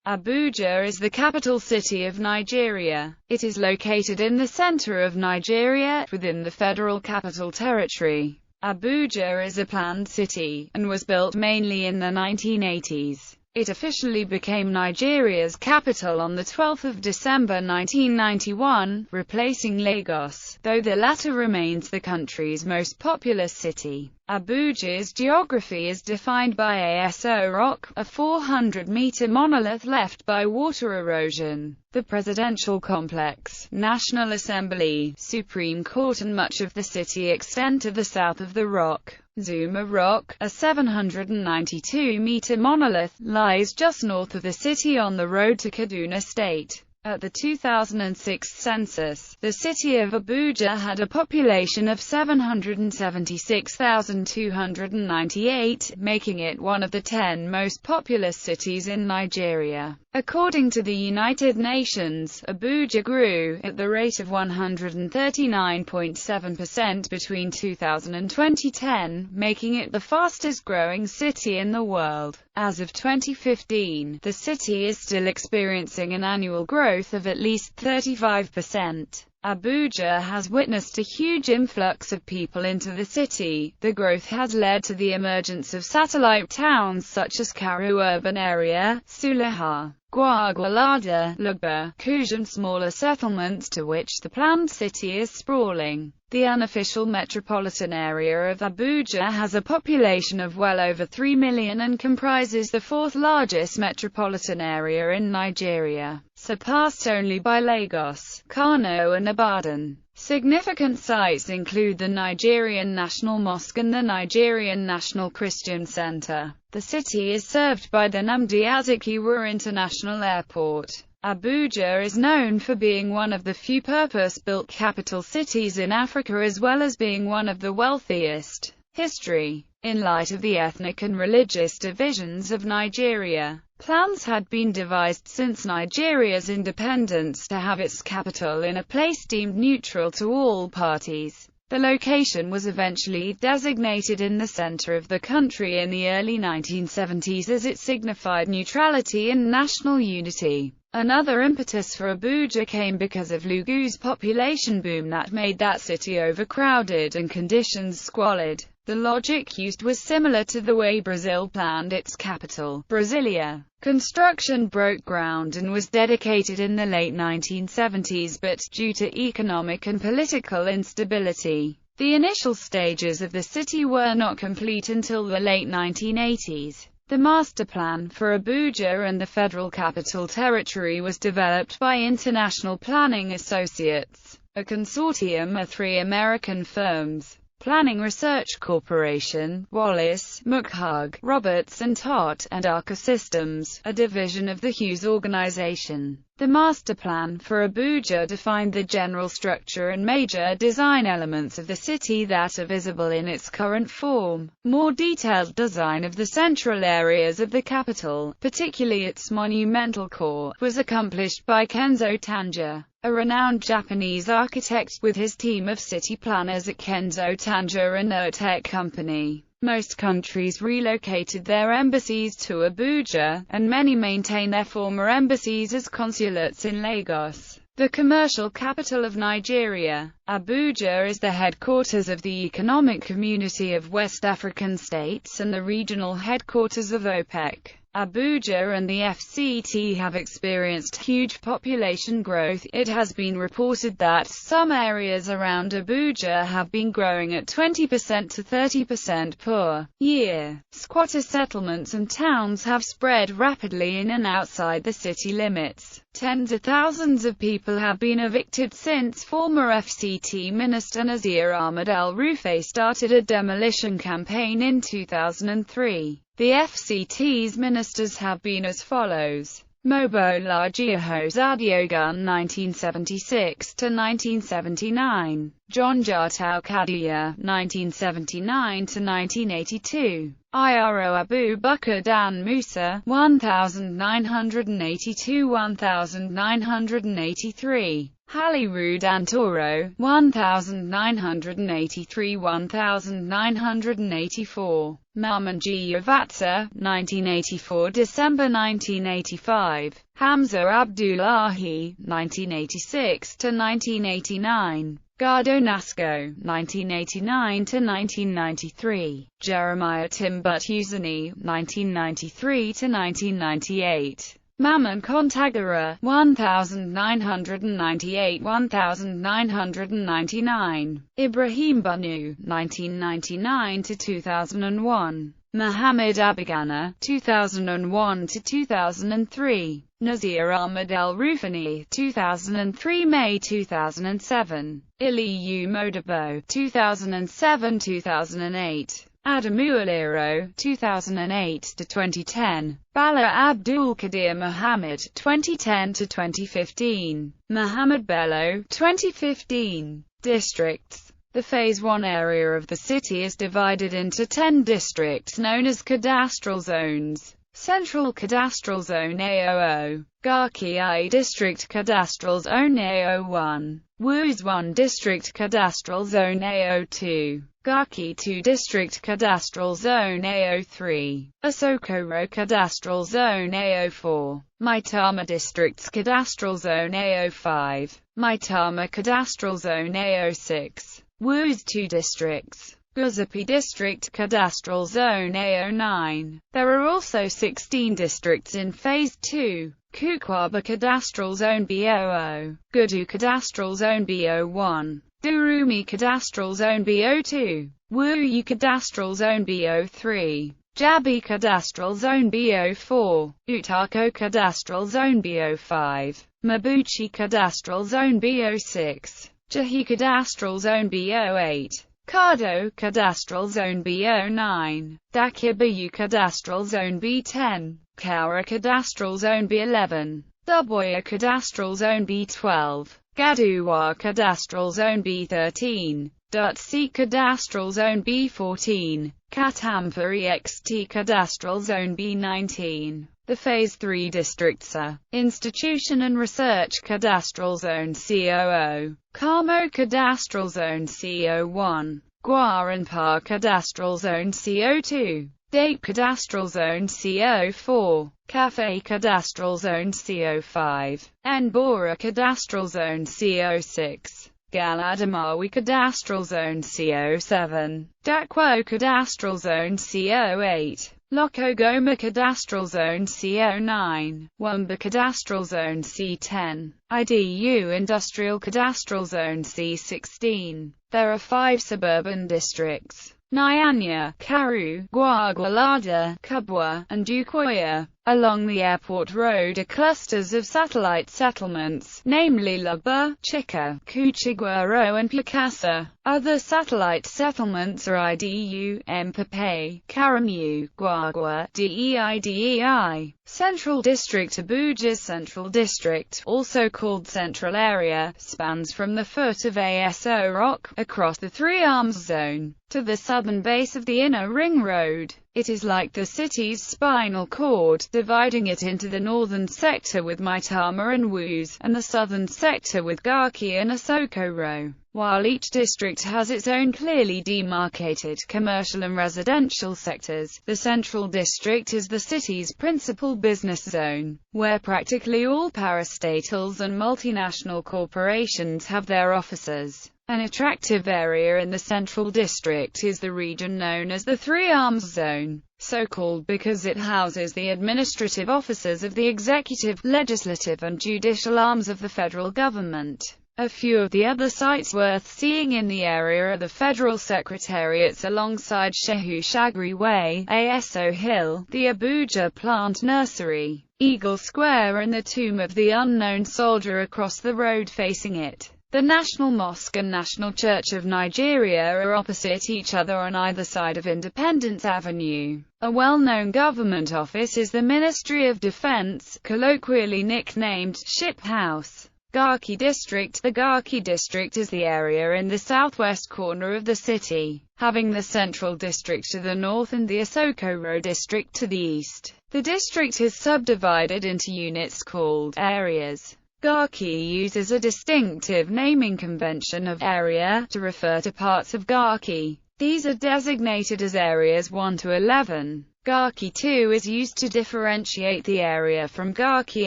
Abuja is the capital city of Nigeria. It is located in the center of Nigeria, within the Federal Capital Territory. Abuja is a planned city, and was built mainly in the 1980s. It officially became Nigeria's capital on 12 December 1991, replacing Lagos, though the latter remains the country's most populous city. Abuja's geography is defined by ASO rock, a 400-meter monolith left by water erosion. The presidential complex, National Assembly, Supreme Court and much of the city extend to the south of the rock. Zuma Rock, a 792-meter monolith, lies just north of the city on the road to Kaduna State. At the 2006 census, the city of Abuja had a population of 776,298, making it one of the 10 most populous cities in Nigeria. According to the United Nations, Abuja grew at the rate of 139.7% between 2000 and 2010, making it the fastest-growing city in the world. As of 2015, the city is still experiencing an annual growth of at least 35%. Abuja has witnessed a huge influx of people into the city. The growth has led to the emergence of satellite towns such as Karu urban area, Suleja, Gwagwalada, Lugba, Kuj and smaller settlements to which the planned city is sprawling. The unofficial metropolitan area of Abuja has a population of well over 3 million and comprises the fourth largest metropolitan area in Nigeria, surpassed only by Lagos, Kano and Ibadan. Significant sites include the Nigerian National Mosque and the Nigerian National Christian Center. The city is served by the Nnamdi Azikiwe International Airport. Abuja is known for being one of the few purpose-built capital cities in Africa as well as being one of the wealthiest. History. In light of the ethnic and religious divisions of Nigeria, plans had been devised since Nigeria's independence to have its capital in a place deemed neutral to all parties. The location was eventually designated in the center of the country in the early 1970s as it signified neutrality and national unity. Another impetus for Abuja came because of Lagos' population boom that made that city overcrowded and conditions squalid. The logic used was similar to the way Brazil planned its capital, Brasilia. Construction broke ground and was dedicated in the late 1970s, but, due to economic and political instability, the initial stages of the city were not complete until the late 1980s. The master plan for Abuja and the Federal Capital Territory was developed by International Planning Associates, a consortium of 3 American firms: Planning Research Corporation, Wallace, McHugh, Roberts and Tott, and Arca Systems, a division of the Hughes organization. The master plan for Abuja defined the general structure and major design elements of the city that are visible in its current form. More detailed design of the central areas of the capital, particularly its monumental core, was accomplished by Kenzo Tange, a renowned Japanese architect, with his team of city planners at Kenzo Tange and Urtec Company. Most countries relocated their embassies to Abuja, and many maintain their former embassies as consulates in Lagos, the commercial capital of Nigeria. Abuja is the headquarters of the Economic Community of West African States and the regional headquarters of OPEC. Abuja and the FCT have experienced huge population growth. It has been reported that some areas around Abuja have been growing at 20% to 30% per year. Squatter settlements and towns have spread rapidly in and outside the city limits. Tens of thousands of people have been evicted since former FCT Minister Nasir Ahmed El-Rufai started a demolition campaign in 2003. The FCT's ministers have been as follows: Mobola Giahozadio-Gun 1976–1979, John Jartau Kadia 1979–1982, Iro Abu Bakr Dan Musa 1982–1983, Holyrood-Antoro, 1983–1984, Mamanjiyavatsa, 1984 December 1985, Hamza Abdullahi, 1986–1989, Gardonasco, 1989–1993, Jeremiah Timbut-Uzani, 1993–1998. Maman Kontagara, 1998–1999, Ibrahim Banu, 1999–2001, Muhammad Abagana, 2001–2003, Nazir Ahmed El-Rufani, 2003–May 2007, Iliyu Modibo, 2007–2008. Adamu Aliro, 2008–2010, Bala Abdul Qadir Muhammad, 2010–2015, Muhammad Bello, 2015. Districts. The Phase 1 area of the city is divided into 10 districts known as cadastral zones. Central Cadastral Zone AO0, Garki I District Cadastral Zone AO1, Wuz 1 District Cadastral Zone AO2, Garki 2 District Cadastral Zone AO3, Asokoro Cadastral Zone AO4, Maitama Districts Cadastral Zone AO5, Maitama Cadastral Zone AO6, Wuz 2 Districts, Guzapi District Cadastral Zone AO9. There are also 16 districts in Phase 2. Kukwaba Cadastral Zone BO0, Gudu Cadastral Zone BO1, Durumi Cadastral Zone BO2, Wuyu Cadastral Zone BO3, Jabi Cadastral Zone BO4, Utako Cadastral Zone BO5, Mabuchi Cadastral Zone BO6, Jahi Cadastral Zone BO8, Kado Cadastral Zone BO9, Dakibayu Cadastral Zone B10, Kaura Cadastral Zone B11, Duboya Cadastral Zone B12, Gaduwa Cadastral Zone B13, Dutsi Cadastral Zone B14, Katampuri XT Cadastral Zone B19. The Phase 3 districts are Institution and Research Cadastral Zone COO, Kamo Cadastral Zone CO1, Guaranpa Cadastral Zone CO2, Date Cadastral Zone CO4, Cafe Cadastral Zone CO5, Nbora Cadastral Zone CO6, Galadamawi Cadastral Zone CO7, Dakwo Cadastral Zone CO8, Lokogoma Cadastral Zone CO9, Wumba Cadastral Zone C10, IDU Industrial Cadastral Zone C16. There are 5 suburban districts: Nyanya, Karu, Gwagwalada, Kubwa, and Dukoya. Along the airport road are clusters of satellite settlements, namely Lugba, Chika, Kuchigwaro and Pukasa. Other satellite settlements are Idu, Mpape, Karamu, Gwagwa, Deidei. Central District Abuja's Central District, also called Central Area, spans from the foot of Aso Rock, across the Three Arms Zone, to the southern base of the Inner Ring Road. It is like the city's spinal cord, dividing it into the northern sector with Maitama and Wuz, and the southern sector with Garki and Asokoro. While each district has its own clearly demarcated commercial and residential sectors, the Central District is the city's principal business zone, where practically all parastatals and multinational corporations have their offices. An attractive area in the Central District is the region known as the Three Arms Zone, so called because it houses the administrative offices of the executive, legislative and judicial arms of the federal government. A few of the other sites worth seeing in the area are the federal secretariats alongside Shehu Shagri Way, Aso Hill, the Abuja Plant Nursery, Eagle Square and the Tomb of the Unknown Soldier across the road facing it. The National Mosque and National Church of Nigeria are opposite each other on either side of Independence Avenue. A well-known government office is the Ministry of Defense, colloquially nicknamed Ship House. Garki District. The Garki District is the area in the southwest corner of the city, having the Central District to the north and the Asokoro District to the east. The district is subdivided into units called areas. Garki uses a distinctive naming convention of area to refer to parts of Garki. These are designated as areas 1 to 11. Garki 2 is used to differentiate the area from Garki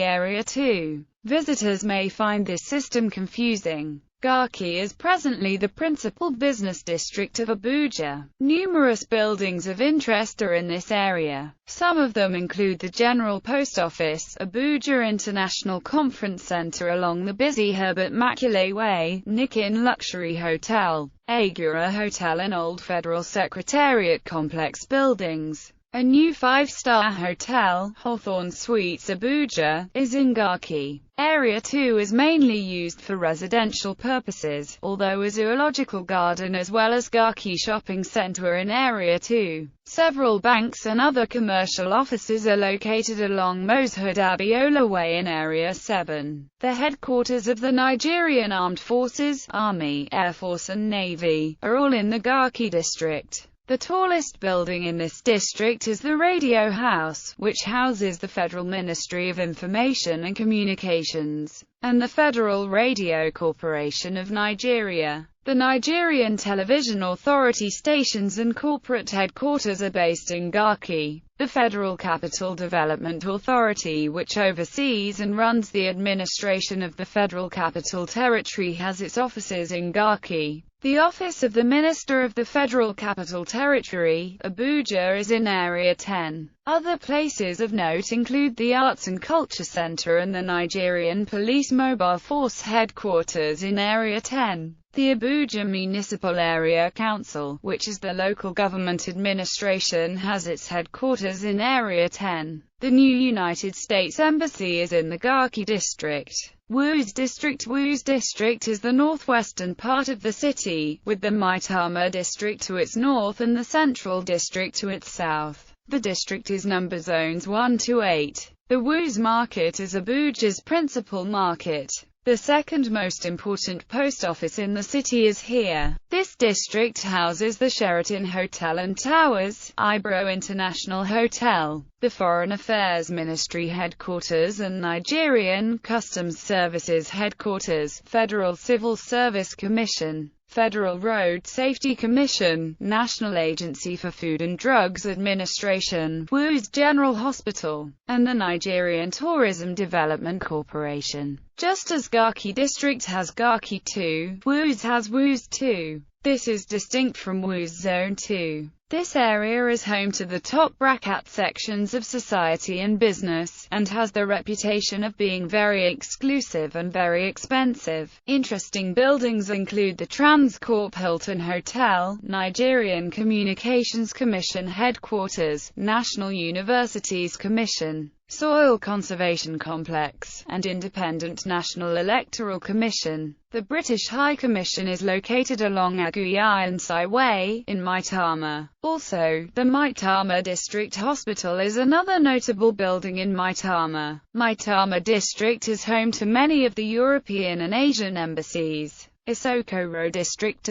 Area 2. Visitors may find this system confusing. Garki is presently the principal business district of Abuja. Numerous buildings of interest are in this area. Some of them include the General Post Office, Abuja International Conference Center along the busy Herbert Macaulay Way, Nikin Luxury Hotel, Agura Hotel and Old Federal Secretariat Complex buildings. A new 5-star hotel, Hawthorne Suites Abuja, is in Garki. Area 2 is mainly used for residential purposes, although a zoological garden as well as Garki Shopping Center are in Area 2. Several banks and other commercial offices are located along Moshood Abiola Way in Area 7. The headquarters of the Nigerian Armed Forces, Army, Air Force and Navy, are all in the Garki district. The tallest building in this district is the Radio House, which houses the Federal Ministry of Information and Communications, and the Federal Radio Corporation of Nigeria. The Nigerian Television Authority stations and corporate headquarters are based in Garki. The Federal Capital Development Authority, which oversees and runs the administration of the Federal Capital Territory, has its offices in Garki. The office of the Minister of the Federal Capital Territory, Abuja, is in Area 10. Other places of note include the Arts and Culture Center and the Nigerian Police Mobile Force headquarters in Area 10. The Abuja Municipal Area Council, which is the local government administration, has its headquarters in Area 10. The new United States Embassy is in the Garki district. Wuse District is the northwestern part of the city, with the Maitama district to its north and the Central district to its south. The district is number zones 1 to 8. The Wuse Market is Abuja's principal market. The second most important post office in the city is here. This district houses the Sheraton Hotel and Towers, Ibro International Hotel, the Foreign Affairs Ministry headquarters and Nigerian Customs Services headquarters, Federal Civil Service Commission, Federal Road Safety Commission, National Agency for Food and Drugs Administration, Wuse General Hospital, and the Nigerian Tourism Development Corporation. Just as Garki District has Garki 2, Wuse has Wuse 2. This is distinct from Wuse Zone 2. This area is home to the top bracket sections of society and business, and has the reputation of being very exclusive and very expensive. Interesting buildings include the Transcorp Hilton Hotel, Nigerian Communications Commission headquarters, National Universities Commission, Soil Conservation Complex, and Independent National Electoral Commission. The British High Commission is located along Aguiyi Way, in Maitama. Also, the Maitama District Hospital is another notable building in Maitama. Maitama District is home to many of the European and Asian embassies. Isokoro District,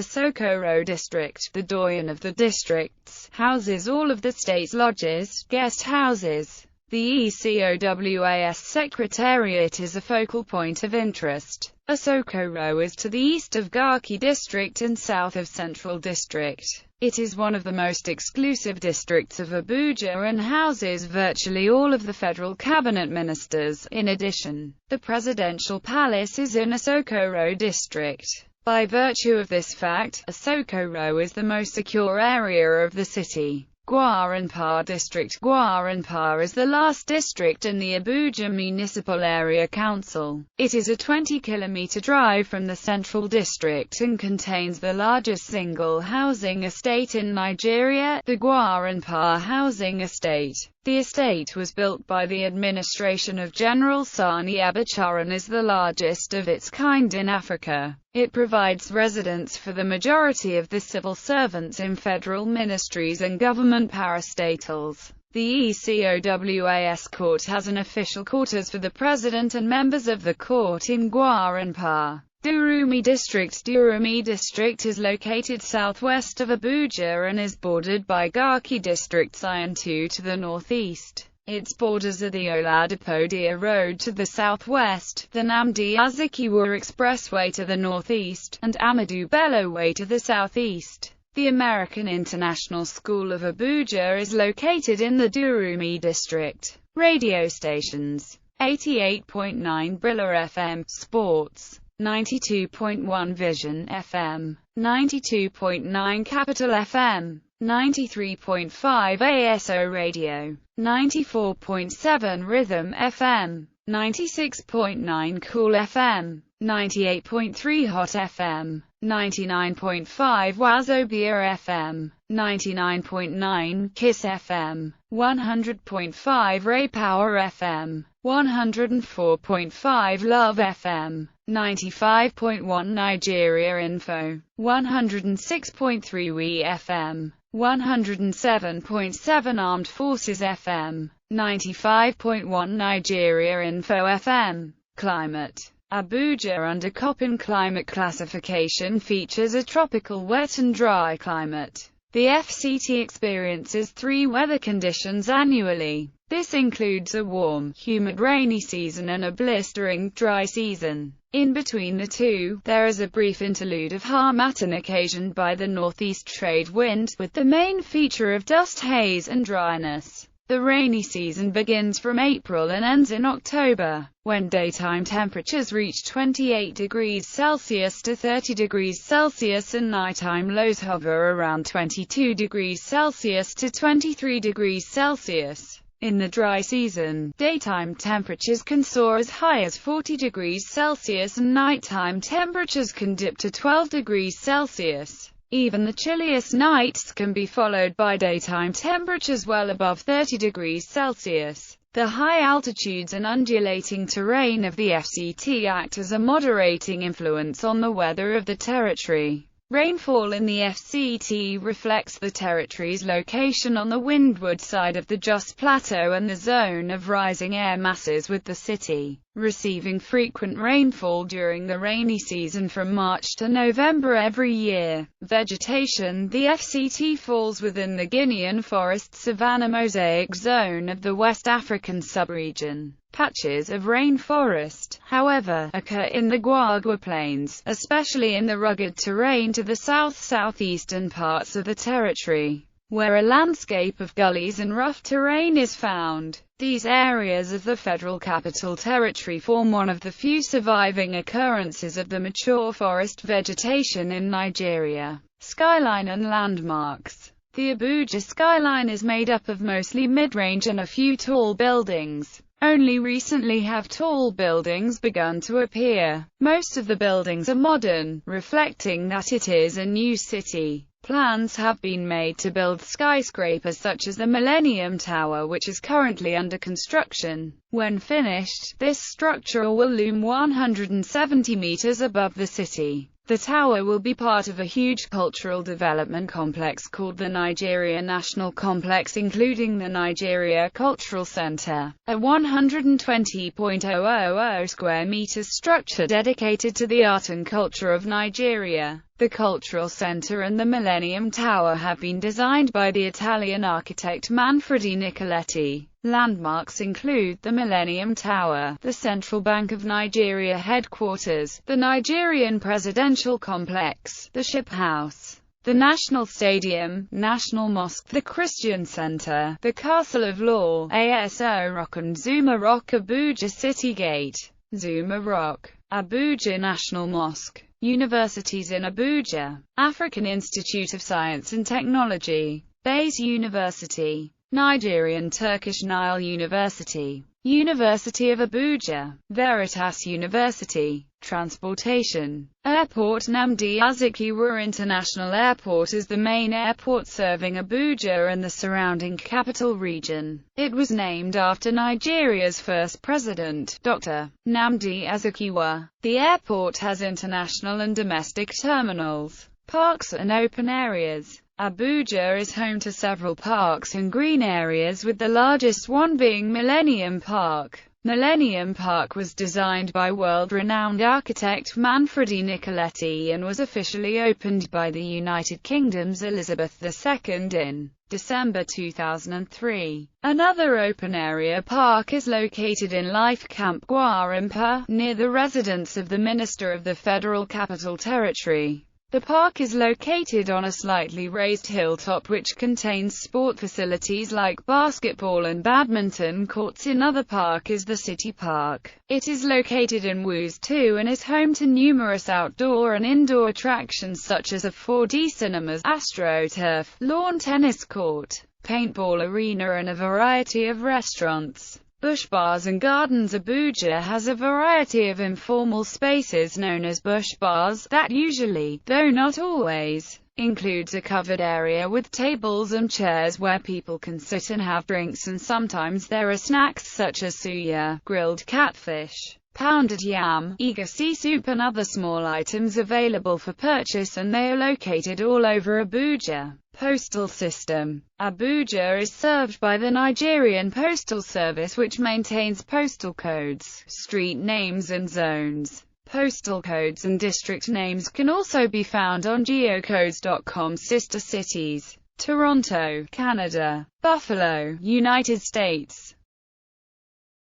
the doyen of the districts, houses all of the state's lodges, guest houses. The ECOWAS Secretariat is a focal point of interest. Isokoro is to the east of Garki District and south of Central District. It is one of the most exclusive districts of Abuja and houses virtually all of the federal cabinet ministers. In addition, the presidential palace is in Isokoro District. By virtue of this fact, Isokoro is the most secure area of the city. Gwarinpa District is the last district in the Abuja Municipal Area Council. It is a 20-kilometer drive from the Central District and contains the largest single housing estate in Nigeria, the Gwarinpa Housing Estate. The estate was built by the administration of General Sani Abacha and is the largest of its kind in Africa. It provides residence for the majority of the civil servants in federal ministries and government parastatals. The ECOWAS court has an official quarters for the president and members of the court in Gwarinpa. Durumi District is located southwest of Abuja and is bordered by Garki District Zion 2 to the northeast. Its borders are the Oladipo Road to the southwest, the Nnamdi Azikiwe Expressway to the northeast, and Ahmadu Bello Way to the southeast. The American International School of Abuja is located in the Durumi district. Radio stations: 88.9 Brilla FM, Sports, 92.1 Vision FM, 92.9 Capital FM, 93.5 ASO Radio, 94.7 Rhythm FM, 96.9 Cool FM, 98.3 Hot FM, 99.5 Wazobia FM, 99.9 Kiss FM, 100.5 Ray Power FM, 104.5 Love FM, 95.1 Nigeria Info, 106.3 We FM, 107.7 Armed Forces FM, 95.1 Nigeria Info FM. Climate: Abuja under Köppen climate classification features a tropical wet and dry climate. The FCT experiences three weather conditions annually. This includes a warm, humid rainy season and a blistering, dry season. In between the two, there is a brief interlude of harmattan occasioned by the northeast trade wind, with the main feature of dust haze and dryness. The rainy season begins from April and ends in October, when daytime temperatures reach 28 degrees Celsius to 30 degrees Celsius and nighttime lows hover around 22 degrees Celsius to 23 degrees Celsius. In the dry season, daytime temperatures can soar as high as 40 degrees Celsius and nighttime temperatures can dip to 12 degrees Celsius. Even the chilliest nights can be followed by daytime temperatures well above 30 degrees Celsius. The high altitudes and undulating terrain of the FCT act as a moderating influence on the weather of the territory. Rainfall in the FCT reflects the territory's location on the windward side of the Jos Plateau and the zone of rising air masses, with the city receiving frequent rainfall during the rainy season from March to November every year. Vegetation: the FCT falls within the Guinean forest savanna mosaic zone of the West African subregion. Patches of rainforest, however, occur in the Gwagwa Plains, especially in the rugged terrain to the south-southeastern parts of the territory, where a landscape of gullies and rough terrain is found. These areas of the Federal Capital Territory form one of the few surviving occurrences of the mature forest vegetation in Nigeria. Skyline and landmarks: the Abuja skyline is made up of mostly mid-range and a few tall buildings. Only recently have tall buildings begun to appear. Most of the buildings are modern, reflecting that it is a new city. Plans have been made to build skyscrapers such as the Millennium Tower, which is currently under construction. When finished, this structure will loom 170 meters above the city. The tower will be part of a huge cultural development complex called the Nigeria National Complex, including the Nigeria Cultural Center, a 120,000 square meters structure dedicated to the art and culture of Nigeria. The Cultural Center and the Millennium Tower have been designed by the Italian architect Manfredi Nicoletti. Landmarks include the Millennium Tower, the Central Bank of Nigeria headquarters, the Nigerian Presidential Complex, the Ship House, the National Stadium, National Mosque, the Christian Center, the Castle of Law, ASO Rock and Zuma Rock. Abuja City Gate, Zuma Rock, Abuja National Mosque. Universities in Abuja: African Institute of Science and Technology, Bayes University, Nigerian Turkish Nile University, University of Abuja, Veritas University. Transportation: Airport: Nnamdi Azikiwe International Airport is the main airport serving Abuja and the surrounding capital region. It was named after Nigeria's first president, Dr. Nnamdi Azikiwe. The airport has international and domestic terminals, parks and open areas. Abuja is home to several parks and green areas, with the largest one being Millennium Park. Millennium Park was designed by world-renowned architect Manfredi Nicoletti and was officially opened by the United Kingdom's Elizabeth II in December 2003. Another open-area park is located in Life Camp Gwarimpa, near the residence of the Minister of the Federal Capital Territory. The park is located on a slightly raised hilltop which contains sport facilities like basketball and badminton courts. Another park is the City Park. It is located in Woos 2 and is home to numerous outdoor and indoor attractions such as a 4D cinemas, AstroTurf, lawn tennis court, paintball arena and a variety of restaurants. Bush Bars and Gardens. Abuja has a variety of informal spaces known as bush bars, that usually, though not always, includes a covered area with tables and chairs where people can sit and have drinks, and sometimes there are snacks such as suya, grilled catfish, pounded yam, egusi soup and other small items available for purchase, and they are located all over Abuja. Postal system. Abuja is served by the Nigerian Postal Service, which maintains postal codes, street names and zones. Postal codes and district names can also be found on geocodes.com. Sister cities: Toronto, Canada; Buffalo, United States.